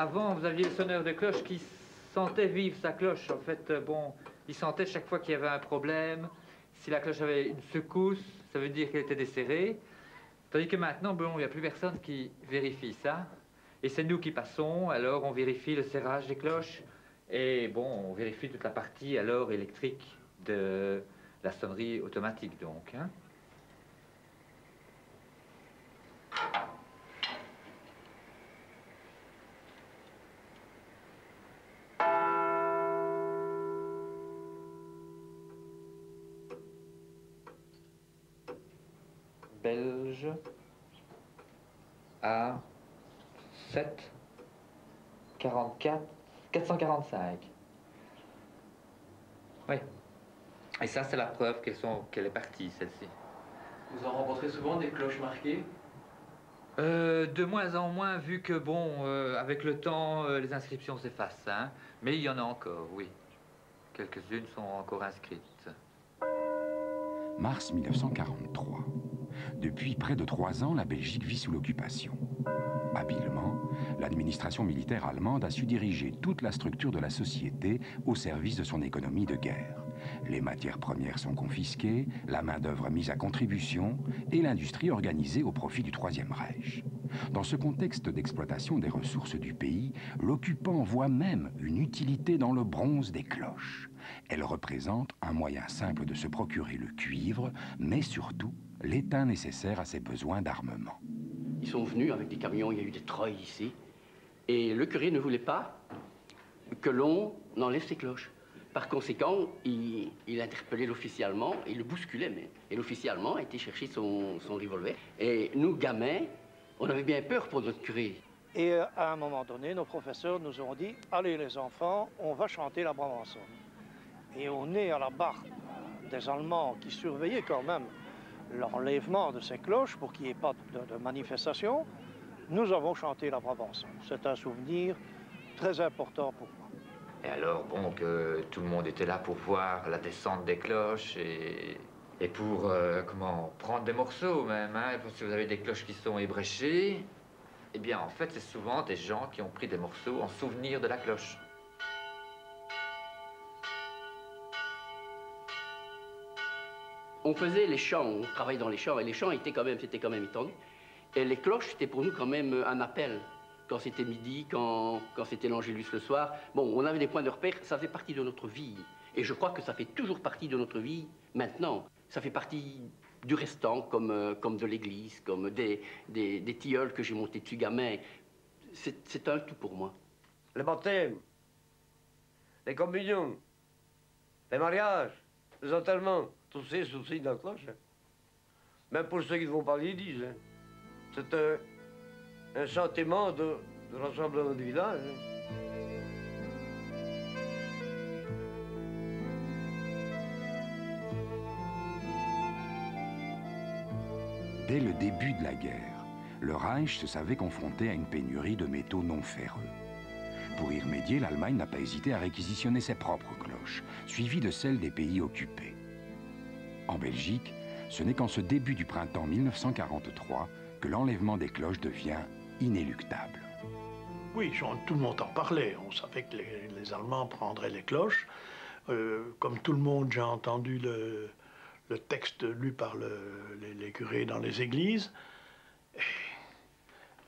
avant, vous aviez le sonneur de cloche qui sentait vivre sa cloche. En fait, bon, il sentait chaque fois qu'il y avait un problème. Si la cloche avait une secousse, ça veut dire qu'elle était desserrée. Tandis que maintenant, bon, il n'y a plus personne qui vérifie ça. Et c'est nous qui passons, alors on vérifie le serrage des cloches. Et bon, on vérifie toute la partie alors électrique de la sonnerie automatique, donc. Hein. Belge à 7 44 445. Oui. Et ça, c'est la preuve qu'elle est partie, celle-ci. Vous en rencontrez souvent des cloches marquées? De moins en moins, vu que, bon, avec le temps, les inscriptions s'effacent. Hein. Mais il y en a encore, oui. Quelques-unes sont encore inscrites. Mars 1943. Depuis près de 3 ans, la Belgique vit sous l'occupation. Habilement, l'administration militaire allemande a su diriger toute la structure de la société au service de son économie de guerre. Les matières premières sont confisquées, la main-d'œuvre mise à contribution et l'industrie organisée au profit du Troisième Reich. Dans ce contexte d'exploitation des ressources du pays, l'occupant voit même une utilité dans le bronze des cloches. Elle représente un moyen simple de se procurer le cuivre, mais surtout l'étain nécessaire à ses besoins d'armement. Ils sont venus avec des camions, il y a eu des treuils ici. Et le curé ne voulait pas que l'on enlève ces cloches. Par conséquent, il interpellait l'officiellement, il le bousculait même. Et l'officiellement a été chercher son revolver. Et nous, gamins, on avait bien peur pour notre curé. Et à un moment donné, nos professeurs nous ont dit « Allez les enfants, on va chanter la Brabançonne ». Et au nez à la barre des Allemands qui surveillaient quand même l'enlèvement de ces cloches pour qu'il n'y ait pas de manifestation, nous avons chanté la Brabançonne. C'est un souvenir très important pour moi. Et alors, bon, que tout le monde était là pour voir la descente des cloches et pour, prendre des morceaux même, hein, parce que si vous avez des cloches qui sont ébréchées, eh bien, en fait, c'est souvent des gens qui ont pris des morceaux en souvenir de la cloche. On faisait les chants, on travaillait dans les chants, et les chants c'était quand même étendu. Et les cloches, c'était pour nous quand même un appel. Quand c'était midi, quand c'était l'Angélus le soir. Bon, on avait des points de repère, ça fait partie de notre vie. Et je crois que ça fait toujours partie de notre vie maintenant. Ça fait partie du restant, comme de l'église, comme des tilleuls que j'ai montés dessus gamin. C'est un tout pour moi. Les baptêmes, les communions, les mariages, les enterrements, tout ça, c'est aussi dans la cloche. Hein. Même pour ceux qui ne vont pas à l'église. Hein. C'est un sentiment de rassemblement du village. Hein. Dès le début de la guerre, le Reich se savait confronté à une pénurie de métaux non ferreux. Pour y remédier, l'Allemagne n'a pas hésité à réquisitionner ses propres cloches, suivies de celles des pays occupés. En Belgique, ce n'est qu'en ce début du printemps 1943 que l'enlèvement des cloches devient inéluctable. Oui, tout le monde en parlait. On savait que les Allemands prendraient les cloches. Comme tout le monde, j'ai entendu le texte lu par les curés dans les églises. Et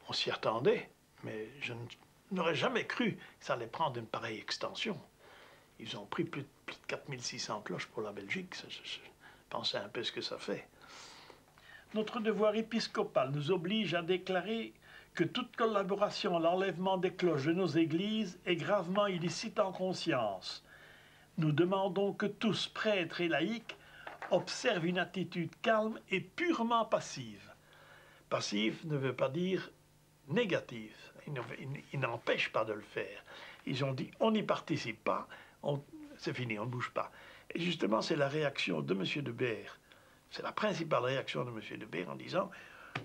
on s'y attendait, mais je n'aurais jamais cru que ça allait prendre une pareille extension. Ils ont pris plus de 4600 cloches pour la Belgique. Je pensais un peu ce que ça fait. Notre devoir épiscopal nous oblige à déclarer que toute collaboration à l'enlèvement des cloches de nos églises est gravement illicite en conscience. Nous demandons que tous, prêtres et laïcs, observent une attitude calme et purement passive. Passif ne veut pas dire négative. Ils n'empêchent pas de le faire. Ils ont dit on n'y participe pas, c'est fini, on ne bouge pas. Et justement, c'est la réaction de M. de Beer. C'est la principale réaction de M. de Beer en disant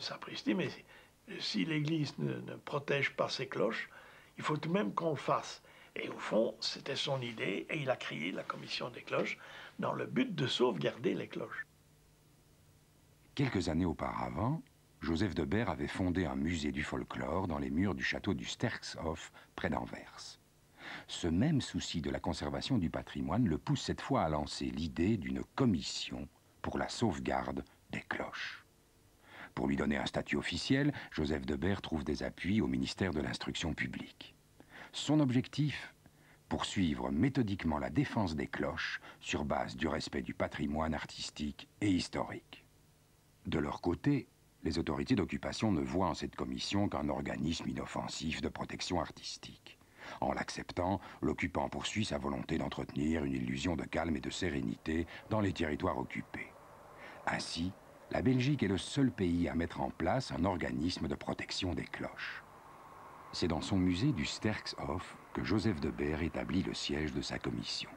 sapristi, mais si l'Église ne protège pas ses cloches, il faut tout de même qu'on le fasse. Et au fond, c'était son idée, et il a créé la commission des cloches dans le but de sauvegarder les cloches. Quelques années auparavant, Joseph de Beer avait fondé un musée du folklore dans les murs du château du Sterkshof, près d'Anvers. Ce même souci de la conservation du patrimoine le pousse cette fois à lancer l'idée d'une commission pour la sauvegarde des cloches. Pour lui donner un statut officiel, Joseph de Beer trouve des appuis au ministère de l'Instruction publique. Son objectif ? Poursuivre méthodiquement la défense des cloches sur base du respect du patrimoine artistique et historique. De leur côté, les autorités d'occupation ne voient en cette commission qu'un organisme inoffensif de protection artistique. En l'acceptant, l'occupant poursuit sa volonté d'entretenir une illusion de calme et de sérénité dans les territoires occupés. Ainsi, la Belgique est le seul pays à mettre en place un organisme de protection des cloches. C'est dans son musée du Sterkshof que Joseph de Beer établit le siège de sa commission.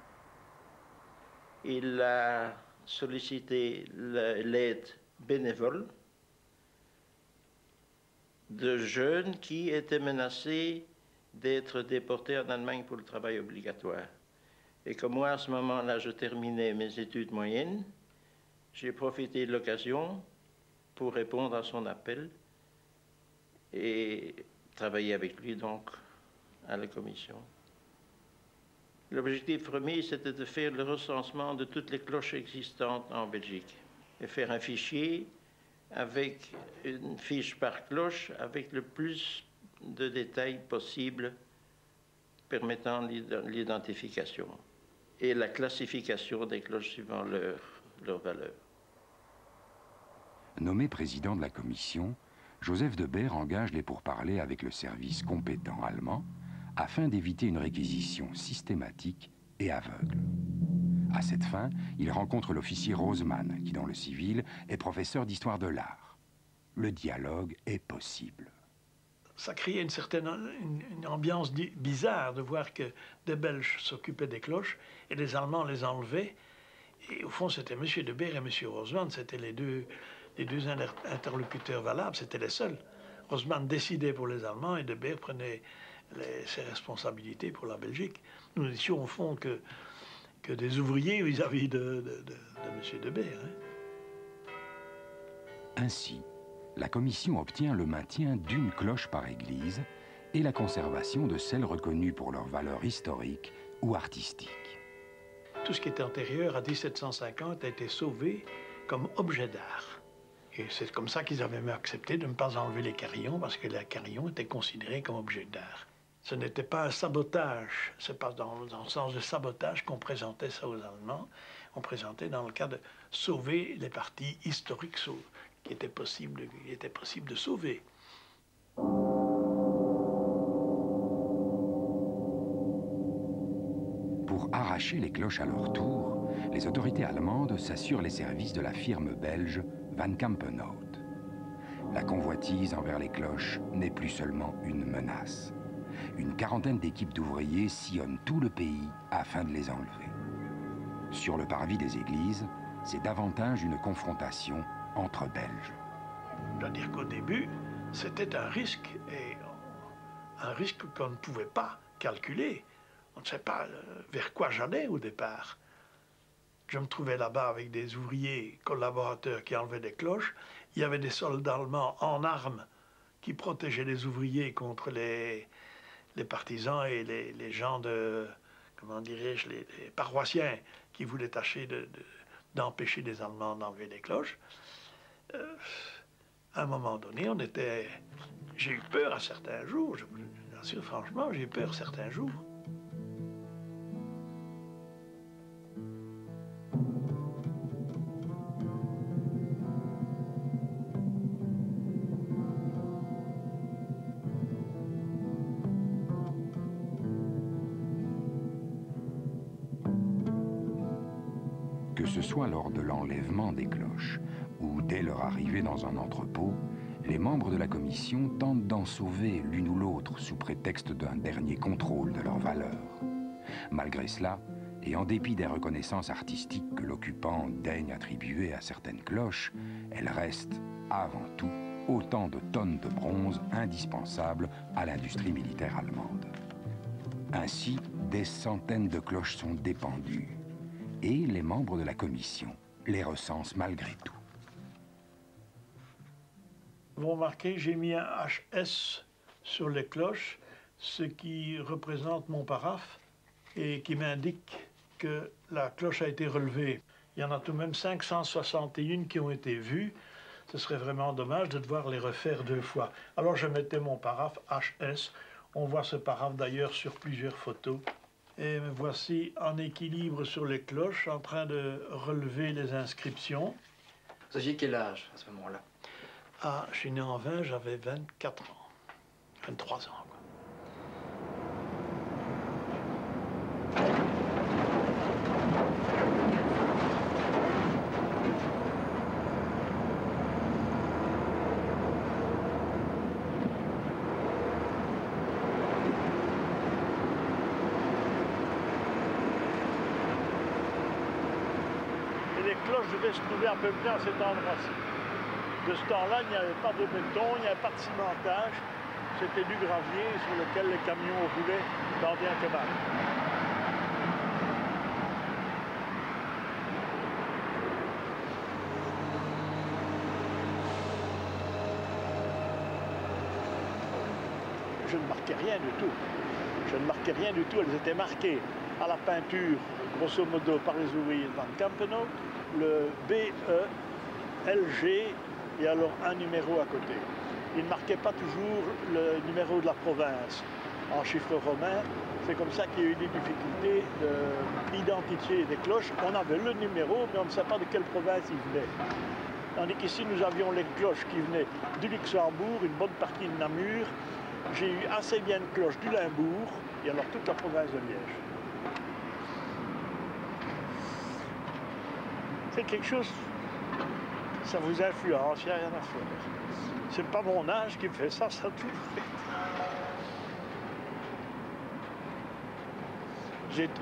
Il a sollicité l'aide bénévole de jeunes qui étaient menacés d'être déportés en Allemagne pour le travail obligatoire. Et comme moi, à ce moment-là, je terminais mes études moyennes, j'ai profité de l'occasion pour répondre à son appel et travailler avec lui, donc, à la commission. L'objectif premier, c'était de faire le recensement de toutes les cloches existantes en Belgique et faire un fichier avec une fiche par cloche avec le plus de détails possible permettant l'identification et la classification des cloches suivant leur valeur. Nommé président de la commission, Joseph de Beer engage les pourparlers avec le service compétent allemand afin d'éviter une réquisition systématique et aveugle. À cette fin, il rencontre l'officier Rosemann, qui dans le civil est professeur d'histoire de l'art. Le dialogue est possible. Ça créait une certaine ambiance bizarre de voir que des Belges s'occupaient des cloches et les Allemands les enlevaient. Et au fond, c'était M. de Beer et M. Rosemann, c'était les deux interlocuteurs valables, c'était les seuls. Rosemann décidait pour les Allemands et de Beer prenait ses responsabilités pour la Belgique. Nous étions au fond que des ouvriers vis-à-vis de M. de Beer. Hein. Ainsi, la commission obtient le maintien d'une cloche par église et la conservation de celles reconnues pour leur valeur historique ou artistique. Tout ce qui était antérieur à 1750 a été sauvé comme objet d'art. Et c'est comme ça qu'ils avaient même accepté de ne pas enlever les carillons, parce que les carillons étaient considérés comme objet d'art. Ce n'était pas un sabotage, c'est pas dans le sens de sabotage qu'on présentait ça aux Allemands. On présentait dans le cas de sauver les parties historiques qui était possible de sauver. Pour arracher les cloches à leur tour, les autorités allemandes s'assurent les services de la firme belge Van Campenhout. La convoitise envers les cloches n'est plus seulement une menace. Une quarantaine d'équipes d'ouvriers sillonnent tout le pays afin de les enlever. Sur le parvis des églises, c'est davantage une confrontation entre Belges. Je dois dire qu'au début, c'était un risque, et un risque qu'on ne pouvait pas calculer. On ne sait pas vers quoi j'allais au départ. Je me trouvais là-bas avec des ouvriers collaborateurs qui enlevaient des cloches. Il y avait des soldats allemands en armes qui protégeaient les ouvriers contre les partisans et les gens de, comment dirais-je, les paroissiens qui voulaient tâcher d'empêcher les Allemands d'enlever les cloches. À un moment donné, j'ai eu peur à certains jours, je vous assure franchement, j'ai eu peur certains jours. Que ce soit lors de l'enlèvement des cloches ou dès leur arrivée dans un entrepôt, les membres de la commission tentent d'en sauver l'une ou l'autre sous prétexte d'un dernier contrôle de leur valeur. Malgré cela, et en dépit des reconnaissances artistiques que l'occupant daigne attribuer à certaines cloches, elles restent, avant tout, autant de tonnes de bronze indispensables à l'industrie militaire allemande. Ainsi, des centaines de cloches sont dépendues, et les membres de la commission les recensent malgré tout. Vous remarquez, j'ai mis un HS sur les cloches, ce qui représente mon paraphe et qui m'indique que la cloche a été relevée. Il y en a tout de même 561 qui ont été vues. Ce serait vraiment dommage de devoir les refaire 2 fois. Alors je mettais mon paraphe HS. On voit ce paraphe d'ailleurs sur plusieurs photos. Et me voici en équilibre sur les cloches, en train de relever les inscriptions. Vous aviez quel âge à ce moment-là? Ah, je suis né en 20, j'avais 24 ans. 23 ans, quoi. Les cloches devaient se trouver à peu près à cet endroit-ci. De ce temps-là, il n'y avait pas de béton, il n'y avait pas de cimentage. C'était du gravier sur lequel les camions roulaient tant bien que mal. Je ne marquais rien du tout. Je ne marquais rien du tout. Elles étaient marquées à la peinture, grosso modo, par les ouvriers de Van Campeno, le BE, LG, et alors un numéro à côté. Il ne marquait pas toujours le numéro de la province en chiffres romains. C'est comme ça qu'il y a eu des difficultés d'identifier des cloches. On avait le numéro, mais on ne savait pas de quelle province il venait. Tandis qu'ici, nous avions les cloches qui venaient du Luxembourg, une bonne partie de Namur. J'ai eu assez bien de cloches du Limbourg, et alors toute la province de Liège. C'est quelque chose, ça vous influence, il n'y a rien à faire. C'est pas mon âge qui me fait ça, ça tout fait.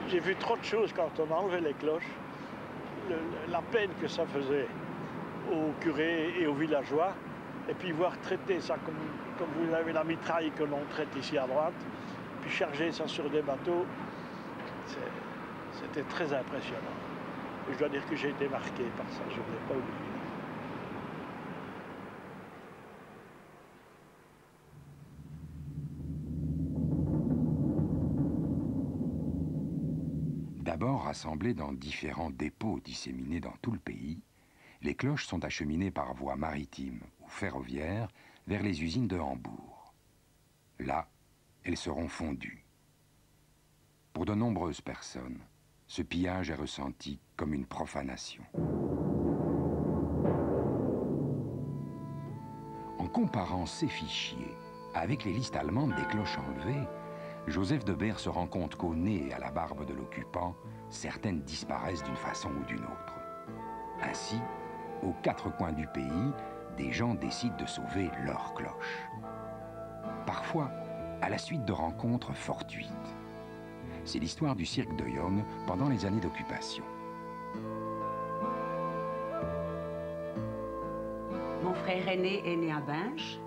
J'ai vu trop de choses quand on enlevait les cloches, la peine que ça faisait aux curés et aux villageois, et puis voir traiter ça comme vous avez la mitraille que l'on traite ici à droite, puis charger ça sur des bateaux, c'était très impressionnant. Et je dois dire que j'ai été marqué par ça, je ne l'ai pas oublié. D'abord rassemblées dans différents dépôts disséminés dans tout le pays, les cloches sont acheminées par voie maritime ou ferroviaire vers les usines de Hambourg. Là, elles seront fondues. Pour de nombreuses personnes, ce pillage est ressenti comme une profanation. En comparant ces fichiers avec les listes allemandes des cloches enlevées, Joseph Debert se rend compte qu'au nez et à la barbe de l'occupant, certaines disparaissent d'une façon ou d'une autre. Ainsi, aux 4 coins du pays, des gens décident de sauver leurs cloches. Parfois, à la suite de rencontres fortuites. C'est l'histoire du cirque de Young pendant les années d'occupation. Mon frère aîné est né à Binche,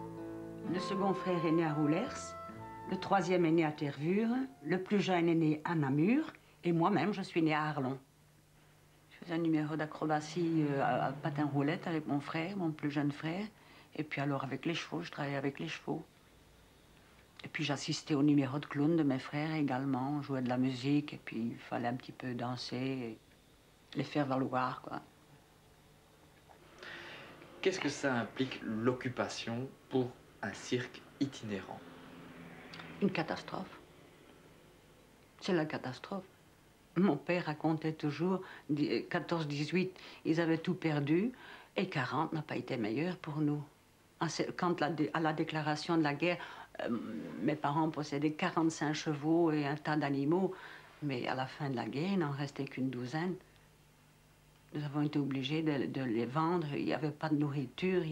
le second frère est né à Roulers, le troisième est né à Tervure, le plus jeune est né à Namur, et moi-même, je suis née à Arlon. Je faisais un numéro d'acrobatie à patin-roulette avec mon frère, mon plus jeune frère, et puis alors avec les chevaux, je travaillais avec les chevaux. Et puis j'assistais au numéro de clown de mes frères également, on jouait de la musique, et puis il fallait un petit peu danser, et les faire valoir, quoi. Qu'est-ce que ça implique, l'occupation, pour un cirque itinérant? Une catastrophe. C'est la catastrophe. Mon père racontait toujours, 14-18, ils avaient tout perdu, et 40 n'a pas été meilleur pour nous. Quand à la déclaration de la guerre, mes parents possédaient 45 chevaux et un tas d'animaux, mais à la fin de la guerre, il n'en restait qu'une douzaine. Nous avons été obligés de les vendre, il n'y avait pas de nourriture,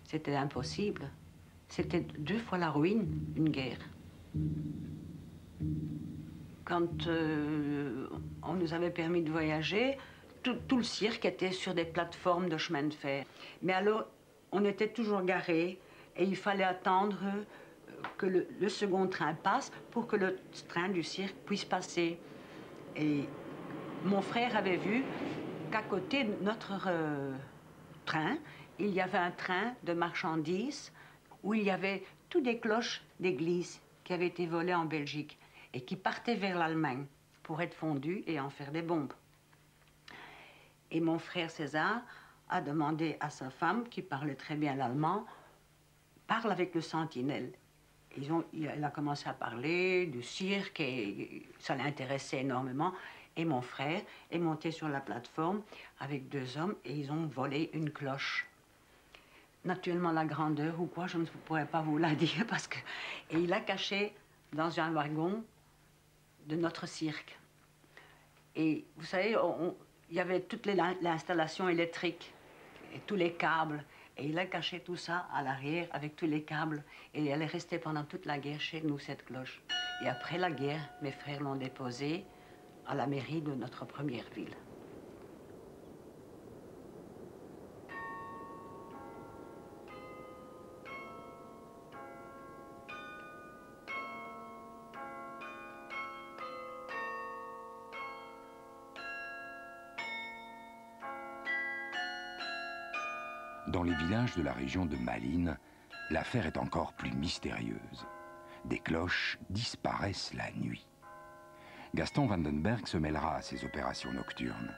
c'était impossible. C'était 2 fois la ruine, une guerre. Quand on nous avait permis de voyager, tout le cirque était sur des plateformes de chemin de fer. Mais alors, on était toujours garés et il fallait attendre que le second train passe pour que le train du cirque puisse passer. Et mon frère avait vu qu'à côté de notre train, il y avait un train de marchandises où il y avait toutes des cloches d'église qui avaient été volées en Belgique et qui partaient vers l'Allemagne pour être fondues et en faire des bombes. Et mon frère César a demandé à sa femme, qui parlait très bien l'allemand, parle avec le sentinelle. Elle a commencé à parler du cirque et ça l'intéressait énormément. Et mon frère est monté sur la plateforme avec 2 hommes et ils ont volé une cloche. Naturellement, la grandeur ou quoi, je ne pourrais pas vous la dire parce que... Et il l'a caché dans un wagon de notre cirque. Et vous savez, il y avait toute l'installation électrique et tous les câbles. Et il a caché tout ça à l'arrière avec tous les câbles. Et elle est restée pendant toute la guerre chez nous, cette cloche. Et après la guerre, mes frères l'ont déposée à la mairie de notre première ville. Dans les villages de la région de Malines, l'affaire est encore plus mystérieuse. Des cloches disparaissent la nuit. Gaston Vandenberg se mêlera à ces opérations nocturnes.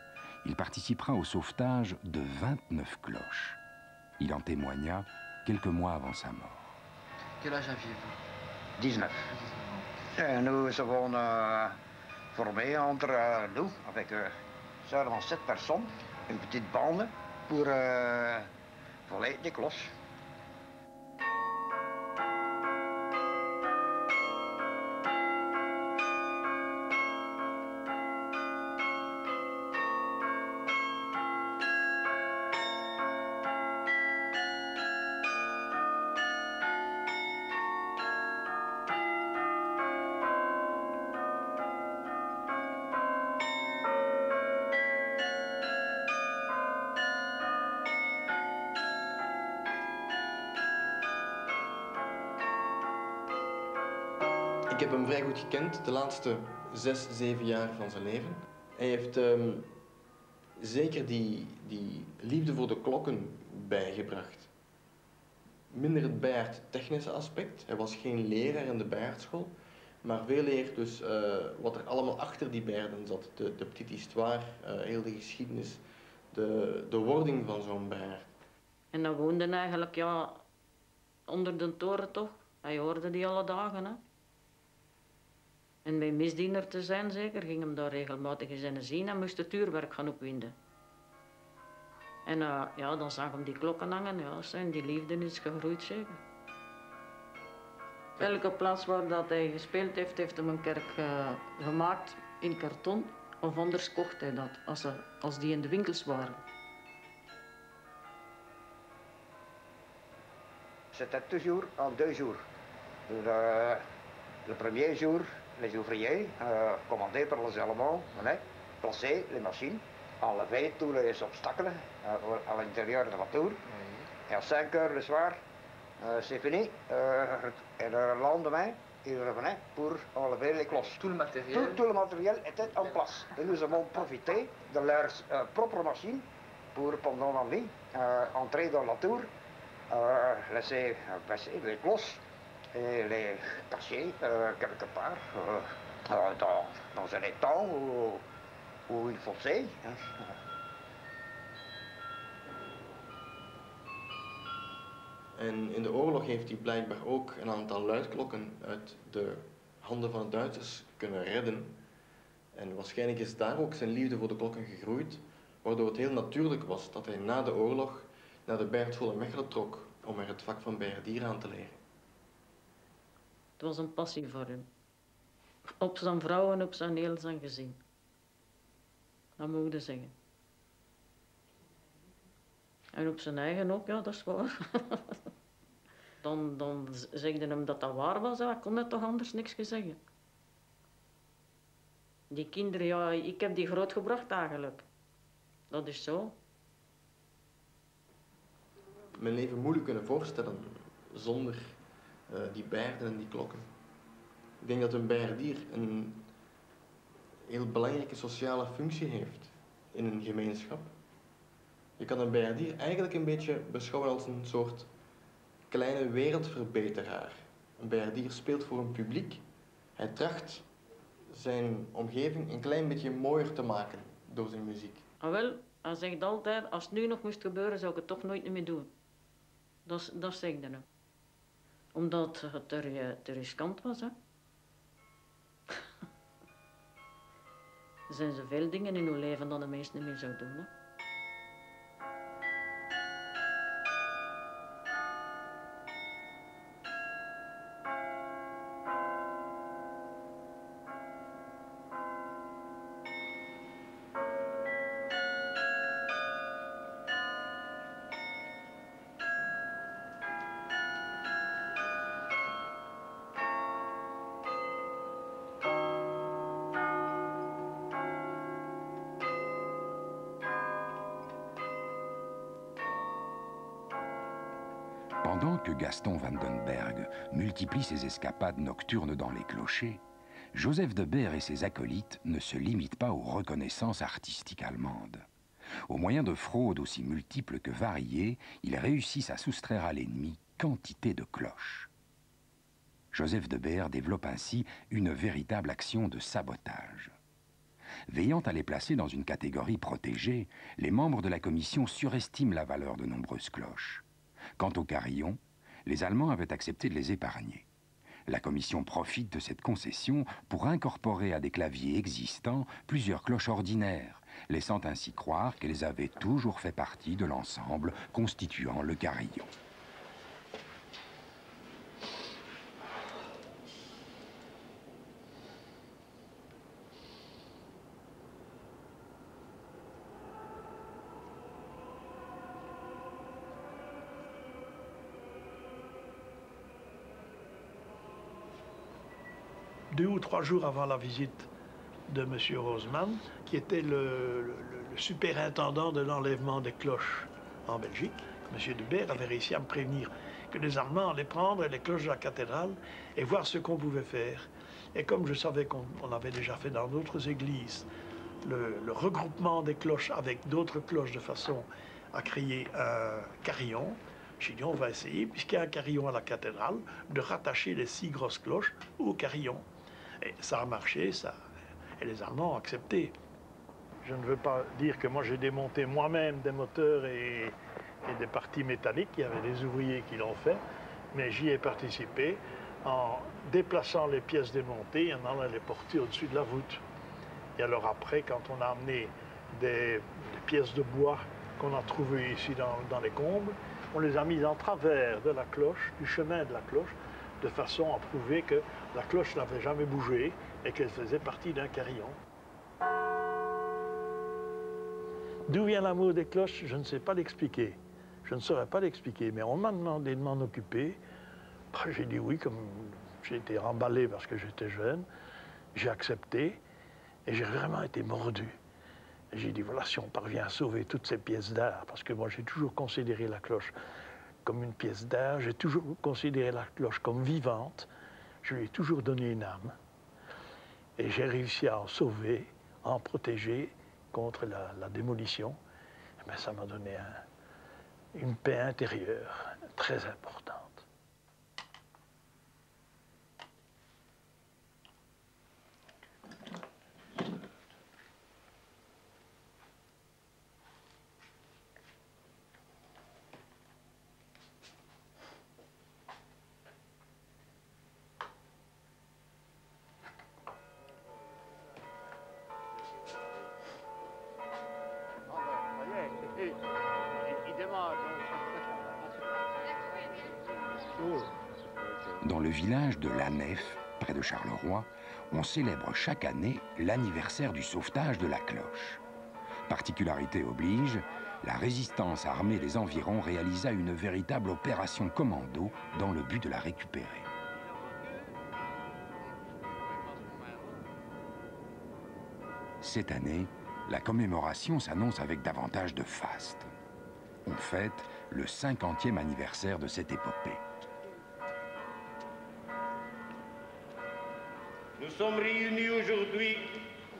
Il participera au sauvetage de 29 cloches. Il en témoigna quelques mois avant sa mort. Quel âge aviez-vous? 19. Et nous avons formé entre nous, avec seulement 7 personnes, une petite bande pour voler des cloches. Ik heb hem vrij goed gekend de laatste 6, 7 jaar van zijn leven. Hij heeft zeker die liefde voor de klokken bijgebracht. Minder het bijaardtechnische aspect. Hij was geen leraar in de bijaardschool, maar veel eer dus wat er allemaal achter die bijaarden zat. De petite histoire, heel de geschiedenis, de wording van zo'n bijaard. En dan woonde eigenlijk ja, onder de toren toch. Hij hoorde die alle dagen. Hè. En bij misdiener te zijn zeker, ging hem daar regelmatig eens in zien en moest het uurwerk gaan opwinden. En ja, dan zag hem die klokken hangen, ja, die liefde is gegroeid zeker. Elke plaats waar dat hij gespeeld heeft, heeft hem een kerk gemaakt in karton. Of anders kocht hij dat, als die in de winkels waren. C'était toujours en 2 jours. Le premier jour, les ouvriers, commandés par les Allemands, plaçaient les machines, enlevaient tous les obstacles à l'intérieur de la tour. Et à 5 heures le soir, c'est fini. Et le lendemain, ils revenaient pour enlever les cloches. Tout le matériel? Tout le matériel était en place. Et nous avons profité de leurs propres machines pour, pendant la nuit, entrer dans la tour, laisser passer les cloches et les cacher quelque part dans un étang ou une fossé. En in de oorlog heeft hij blijkbaar ook een aantal luidklokken uit de handen van de Duitsers kunnen redden. En waarschijnlijk is daar ook zijn liefde voor de klokken gegroeid, waardoor het heel natuurlijk was dat hij na de oorlog naar de bijaardschool in Mechelen trok om er het vak van bijaardier aan te leren. Het was een passie voor hem. Op zijn vrouw en op zijn heel zijn gezin. Dat moet je zeggen. En op zijn eigen ook, ja, dat is waar. Dan zegde hem dat dat waar was, hij kon het toch anders niks zeggen. Die kinderen, ja, ik heb die grootgebracht eigenlijk. Dat is zo. Mijn leven moeilijk kunnen voorstellen zonder die bijaarden en die klokken. Ik denk dat een bijaardier een heel belangrijke sociale functie heeft in een gemeenschap. Je kan een bijaardier eigenlijk een beetje beschouwen als een soort kleine wereldverbeteraar. Een bijaardier speelt voor een publiek. Hij tracht zijn omgeving een klein beetje mooier te maken door zijn muziek. Ah, wel, hij zegt altijd, als het nu nog moest gebeuren, zou ik het toch nooit meer doen. Dat zegt hij nu. Omdat het te riskant was, hè. Er zijn zoveel dingen in uw leven dat de mens niet meer zou doen, hè. Pendant que Gaston Vandenberg multiplie ses escapades nocturnes dans les clochers, Joseph de Beer et ses acolytes ne se limitent pas aux reconnaissances artistiques allemandes. Au moyen de fraudes aussi multiples que variées, ils réussissent à soustraire à l'ennemi quantité de cloches. Joseph de Beer développe ainsi une véritable action de sabotage. Veillant à les placer dans une catégorie protégée, les membres de la commission surestiment la valeur de nombreuses cloches. Quant aux carillons, les Allemands avaient accepté de les épargner. La commission profite de cette concession pour incorporer à des claviers existants plusieurs cloches ordinaires, laissant ainsi croire qu'elles avaient toujours fait partie de l'ensemble constituant le carillon. Deux ou trois jours avant la visite de M. Roseman, qui était le superintendant de l'enlèvement des cloches en Belgique, M. de Beer avait réussi à me prévenir que les Allemands allaient prendre les cloches de la cathédrale et voir ce qu'on pouvait faire. Et comme je savais qu'on avait déjà fait dans d'autres églises le regroupement des cloches avec d'autres cloches de façon à créer un carillon, j'ai dit on va essayer, puisqu'il y a un carillon à la cathédrale, de rattacher les 6 grosses cloches au carillon. Et ça a marché, et les Allemands ont accepté. Je ne veux pas dire que moi j'ai démonté moi-même des moteurs et des parties métalliques, il y avait des ouvriers qui l'ont fait, mais j'y ai participé en déplaçant les pièces démontées et en allant les porter au-dessus de la voûte. Et alors après, quand on a amené des pièces de bois qu'on a trouvées ici dans les combles, on les a mises en travers de la cloche, du chemin de la cloche, de façon à prouver que la cloche n'avait jamais bougé et qu'elle faisait partie d'un carillon. D'où vient l'amour des cloches, je ne sais pas l'expliquer. Je ne saurais pas l'expliquer, mais on m'a demandé de m'en occuper. J'ai dit oui, comme j'ai été remballé parce que j'étais jeune. J'ai accepté et j'ai vraiment été mordu. J'ai dit voilà, si on parvient à sauver toutes ces pièces d'art, parce que moi j'ai toujours considéré la cloche comme une pièce d'art, j'ai toujours considéré la cloche comme vivante, je lui ai toujours donné une âme. Et j'ai réussi à en sauver, à en protéger contre la démolition. Et bien, ça m'a donné une paix intérieure très importante. Dans le village de La Nef, près de Charleroi, on célèbre chaque année l'anniversaire du sauvetage de la cloche. Particularité oblige, la résistance armée des environs réalisa une véritable opération commando dans le but de la récupérer. Cette année, la commémoration s'annonce avec davantage de faste. On fête le 50e anniversaire de cette épopée. Nous sommes réunis aujourd'hui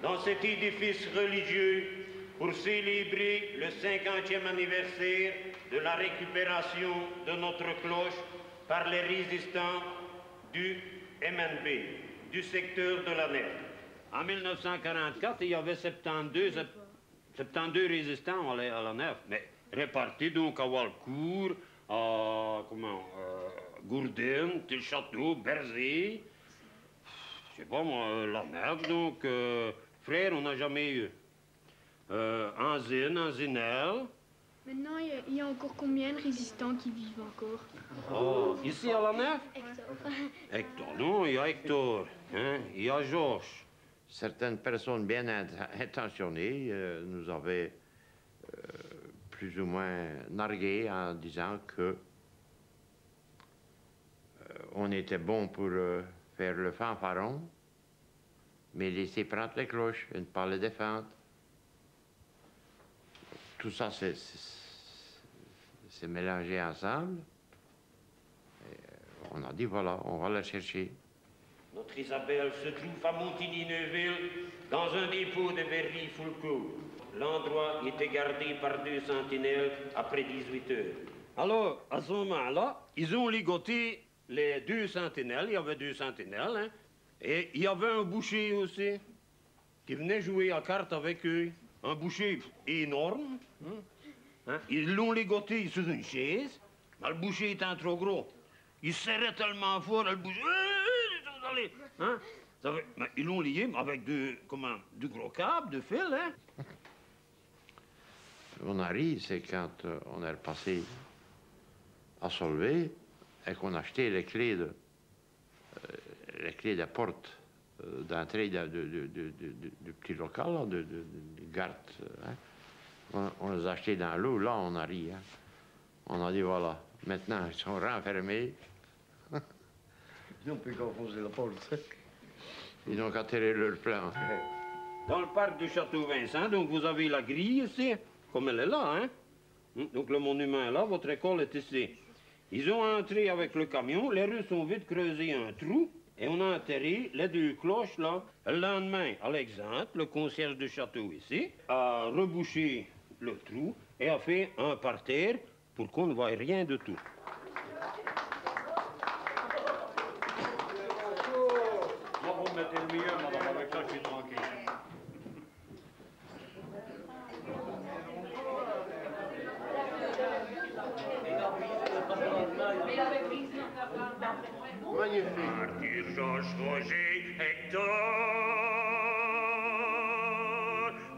dans cet édifice religieux pour célébrer le 50e anniversaire de la récupération de notre cloche par les résistants du MNB, du secteur de la Nef. En 1944, il y avait 72 résistants à la Nef, mais répartis donc à Walcourt, à Gourdin, Château, Berzé, je sais pas moi, la Nef, donc frère, on n'a jamais eu. Anzinel. Maintenant, il y a encore combien de résistants qui vivent encore? Oh, ici à la Nef? Hector. Hector, non, il y a Hector, hein, il y a Georges. Certaines personnes bien intentionnées nous avaient plus ou moins nargués en disant que on était bon pour faire le fanfaron, mais laisser prendre les cloches et ne pas les défendre. Tout ça, c'est mélangé ensemble. Et on a dit, voilà, on va la chercher. Notre Isabelle se trouve à Montigny-Neuville, dans un dépôt de Berry-Foulcourt. L'endroit était gardé par 2 sentinelles après 18 heures. Alors, à ce moment-là, ils ont ligoté les 2 sentinelles. Il y avait 2 sentinelles, hein. Et il y avait un boucher aussi, qui venait jouer à cartes avec eux. Un boucher énorme. Hein? Ils l'ont ligoté sur une chaise, mais le boucher étant trop gros. Il serrait tellement fort, le boucher... Hein? Mais ils l'ont lié avec du gros câble, de fil, hein? On a ri, c'est quand on est repassé à Solvay et qu'on a acheté les clés de la porte d'entrée du petit local, là, de garde. Hein. On les a achetés dans l'eau, là on a ri. Hein. On a dit voilà, maintenant ils sont renfermés. Ils n'ont plus qu'à enfoncer la porte. Ils n'ont qu'à tirer leur plan. Dans le parc du Château-Vincent, donc vous avez la grille ici, comme elle est là, hein. Donc le monument est là, votre école est ici. Ils ont entré avec le camion, les rues sont vite creusées un trou, et on a enterré les 2 cloches là. Le lendemain, Alexandre, le concierge du château ici, a rebouché le trou et a fait un parterre pour qu'on ne voie rien de tout. Moi, vous mettez le milieu, madame, avec ça, je suis tranquille. Magnifique. Arthur, Georges, Roger, Hector.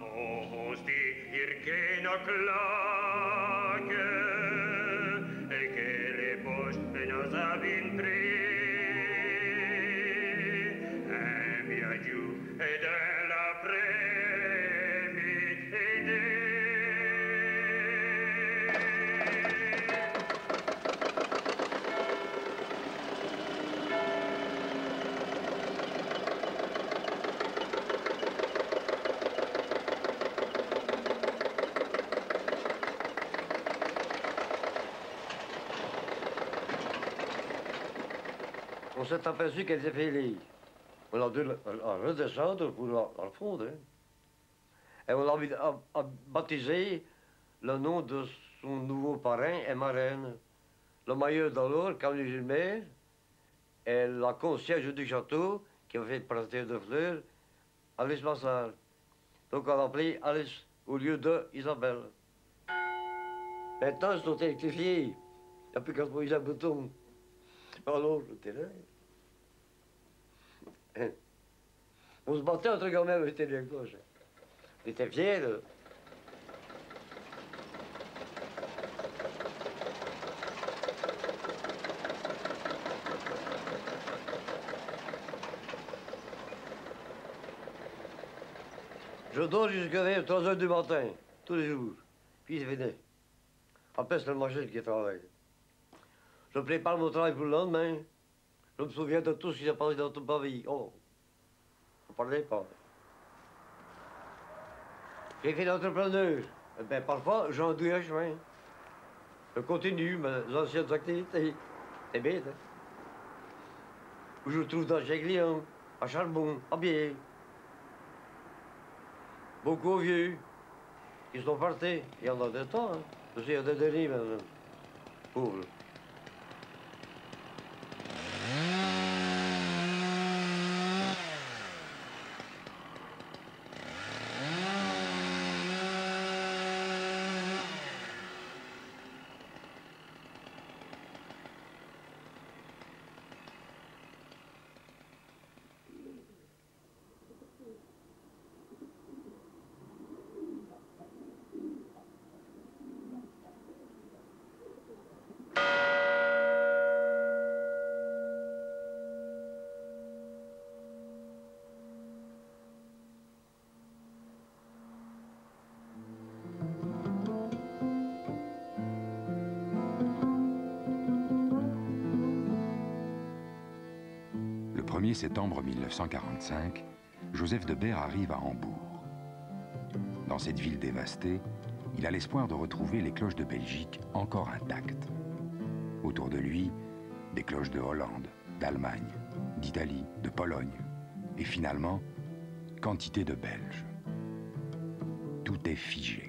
Oh, dir keine Klage, que les poches nous avaient pris. Un viaggio et de l'après-midi. On s'est aperçu qu'elle était fêlée. On a dû la redescendre pour la fondre. Hein. Et on a baptisé le nom de son nouveau parrain et marraine. Le maillot d'alors, Camille Gilbert, et la concierge du château, qui a fait prêter de fleurs, Alice Massard. Donc on l'a appelé Alice au lieu de Isabelle. Maintenant, c'est électrifié. Il n'y a plus qu'à poser un bouton. Alors, le terrain. On se battait entre gamins avec les cloches. On était fiers, là. Je dors jusqu'à 3 heures du matin, tous les jours. Puis c'est fini. Après, c'est le machine qui travaille. Je prépare mon travail pour le lendemain. Je me souviens de tout ce qui s'est passé dans toute ma vie. Oh, ne parlez pas. J'ai fait l'entrepreneur. Eh bien, parfois, j'en douille un chemin. Je continue mes anciennes activités. C'est bête, hein? Où je trouve d'anciens clients, à charbon, à bière. Beaucoup vieux. Ils sont partis. Il y en a des temps, hein. Parce qu'il y a des délits maintenant. Pauvres. Le 1er septembre 1945, Joseph de Beer arrive à Hambourg. Dans cette ville dévastée, il a l'espoir de retrouver les cloches de Belgique encore intactes. Autour de lui, des cloches de Hollande, d'Allemagne, d'Italie, de Pologne, et finalement, quantité de Belges. Tout est figé.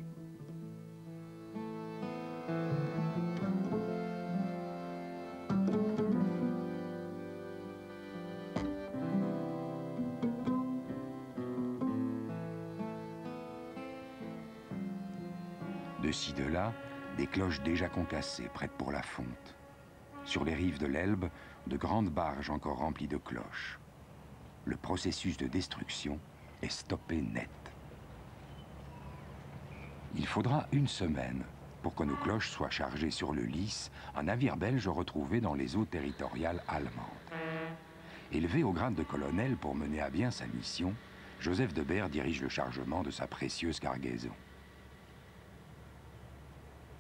De ci, de là, des cloches déjà concassées, prêtes pour la fonte. Sur les rives de l'Elbe, de grandes barges encore remplies de cloches. Le processus de destruction est stoppé net. Il faudra une semaine pour que nos cloches soient chargées sur le Lys, un navire belge retrouvé dans les eaux territoriales allemandes. Élevé au grade de colonel pour mener à bien sa mission, Joseph de Beer dirige le chargement de sa précieuse cargaison.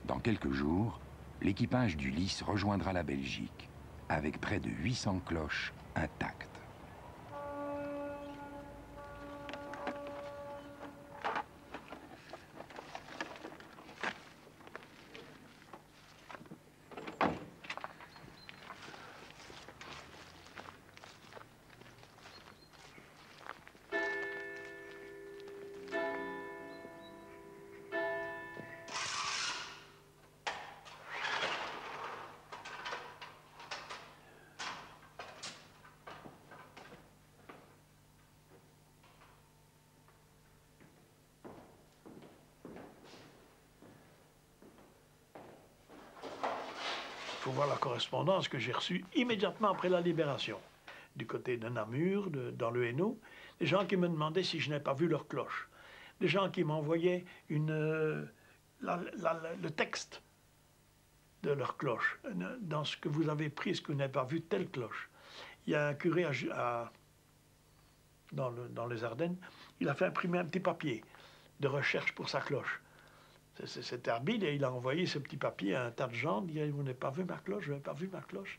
Dans quelques jours, l'équipage du Lys rejoindra la Belgique, avec près de 800 cloches intactes. Il faut voir la correspondance que j'ai reçue immédiatement après la libération. Du côté de Namur, dans le Hainaut, des gens qui me demandaient si je n'avais pas vu leur cloche. Des gens qui m'envoyaient le texte de leur cloche. Dans ce que vous avez pris, est-ce que vous n'avez pas vu telle cloche? Il y a un curé dans les Ardennes, il a fait imprimer un petit papier de recherche pour sa cloche. C'était arbide et il a envoyé ce petit papier à un tas de gens. Il dit, vous n'avez pas vu ma cloche, vous n'avez pas vu ma cloche.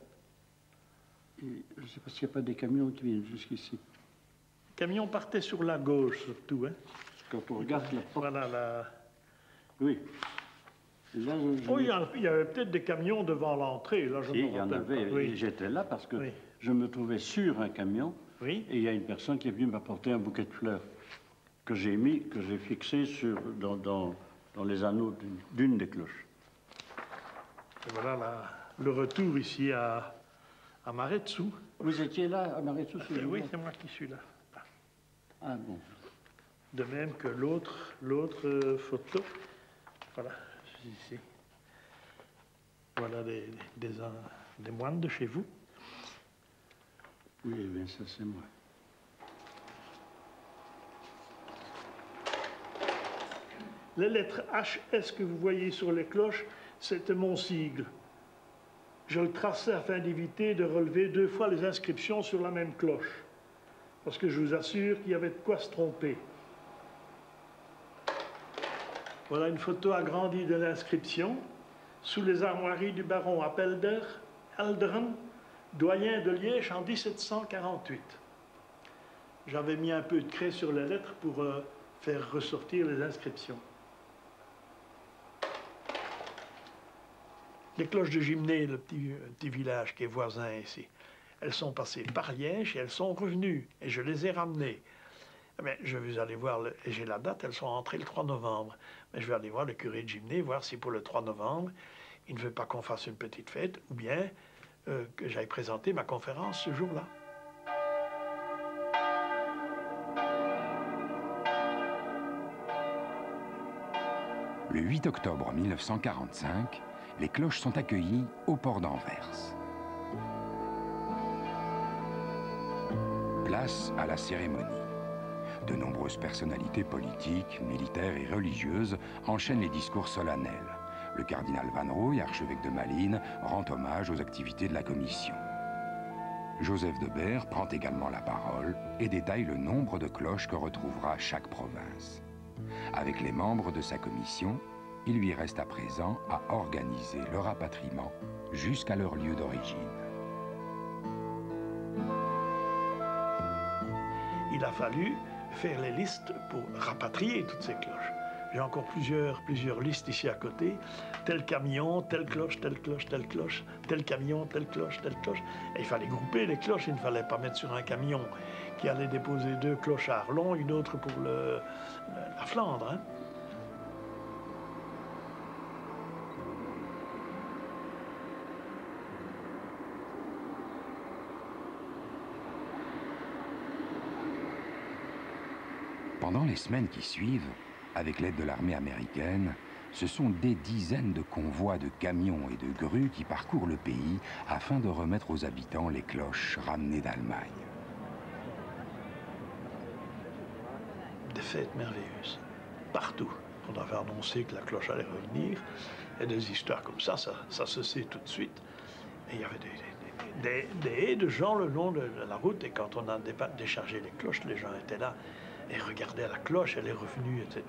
Et je ne sais pas s'il n'y a pas des camions qui viennent jusqu'ici. Les camions partaient sur la gauche surtout. Hein. Quand on regarde la porte... Voilà la... Oui. Là, Oh, il y avait peut-être des camions devant l'entrée. Là, il y en avait. Oui. J'étais là parce que je me trouvais sur un camion. Oui. Et il y a une personne qui est venue m'apporter un bouquet de fleurs que j'ai fixé dans les anneaux d'une des cloches. Et voilà le retour ici à Maretsou. Vous étiez là à Maretsou? Oui, c'est moi qui suis là. Ah bon. De même que l'autre photo. Voilà, ici. Voilà des moines de chez vous. Oui, bien ça c'est moi. Les lettres HS que vous voyez sur les cloches, c'était mon sigle. Je le traçais afin d'éviter de relever 2 fois les inscriptions sur la même cloche. Parce que je vous assure qu'il y avait de quoi se tromper. Voilà une photo agrandie de l'inscription. Sous les armoiries du baron Appelder, Alderen, doyen de Liège en 1748. J'avais mis un peu de craie sur les lettres pour faire ressortir les inscriptions. Les cloches de Gimnée, le petit village qui est voisin ici, elles sont passées par Liège et elles sont revenues. Et je les ai ramenées. Mais je vais aller voir, et j'ai la date, elles sont rentrées le 3 novembre. Mais je vais aller voir le curé de Gimnée, voir si pour le 3 novembre, il ne veut pas qu'on fasse une petite fête, ou bien que j'aille présenter ma conférence ce jour-là. Le 8 octobre 1945, les cloches sont accueillies au port d'Anvers. Place à la cérémonie. De nombreuses personnalités politiques, militaires et religieuses enchaînent les discours solennels. Le cardinal Van Rooij, archevêque de Malines, rend hommage aux activités de la commission. Joseph de Beer prend également la parole et détaille le nombre de cloches que retrouvera chaque province. Avec les membres de sa commission, il lui reste à présent à organiser le rapatriement jusqu'à leur lieu d'origine. Il a fallu faire les listes pour rapatrier toutes ces cloches. J'ai encore plusieurs listes ici à côté. Tel camion, telle cloche, telle cloche, telle cloche, tel camion, telle cloche, telle cloche. Et il fallait grouper les cloches, il ne fallait pas mettre sur un camion qui allait déposer 2 cloches à Arlon, une autre pour la Flandre. Hein. Pendant les semaines qui suivent, avec l'aide de l'armée américaine, ce sont des dizaines de convois de camions et de grues qui parcourent le pays afin de remettre aux habitants les cloches ramenées d'Allemagne. Des fêtes merveilleuses, partout. On avait annoncé que la cloche allait revenir, et des histoires comme ça se sait tout de suite. Et il y avait des haies de gens le long de la route, et quand on a déchargé les cloches, les gens étaient là et regardaient la cloche, elle est revenue, etc.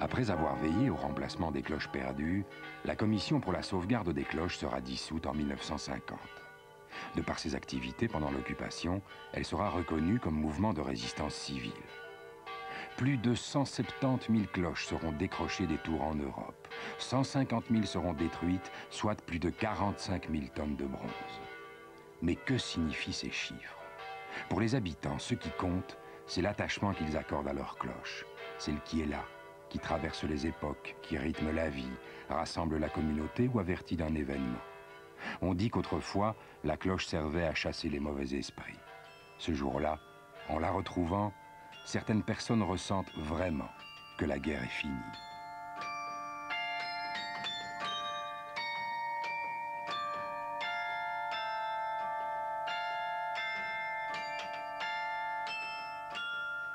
Après avoir veillé au remplacement des cloches perdues, la Commission pour la sauvegarde des cloches sera dissoute en 1950. De par ses activités pendant l'occupation, elle sera reconnue comme mouvement de résistance civile. Plus de 170 000 cloches seront décrochées des tours en Europe. 150 000 seront détruites, soit plus de 45 000 tonnes de bronze. Mais que signifient ces chiffres? Pour les habitants, ce qui compte, c'est l'attachement qu'ils accordent à leur cloche. Celle qui est là, qui traverse les époques, qui rythme la vie, rassemble la communauté ou avertit d'un événement. On dit qu'autrefois, la cloche servait à chasser les mauvais esprits. Ce jour-là, en la retrouvant, certaines personnes ressentent vraiment que la guerre est finie.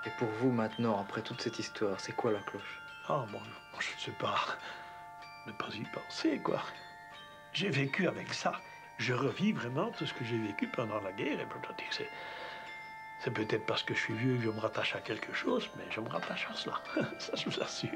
Et pour vous maintenant, après toute cette histoire, c'est quoi la cloche? Ah bon, je ne sais pas. Ne pas y penser, quoi. J'ai vécu avec ça. Je revis vraiment tout ce que j'ai vécu pendant la guerre. Et je dois dire que c'est peut-être parce que je suis vieux que je me rattache à quelque chose, mais je me rattache à cela. Ça, je vous assure.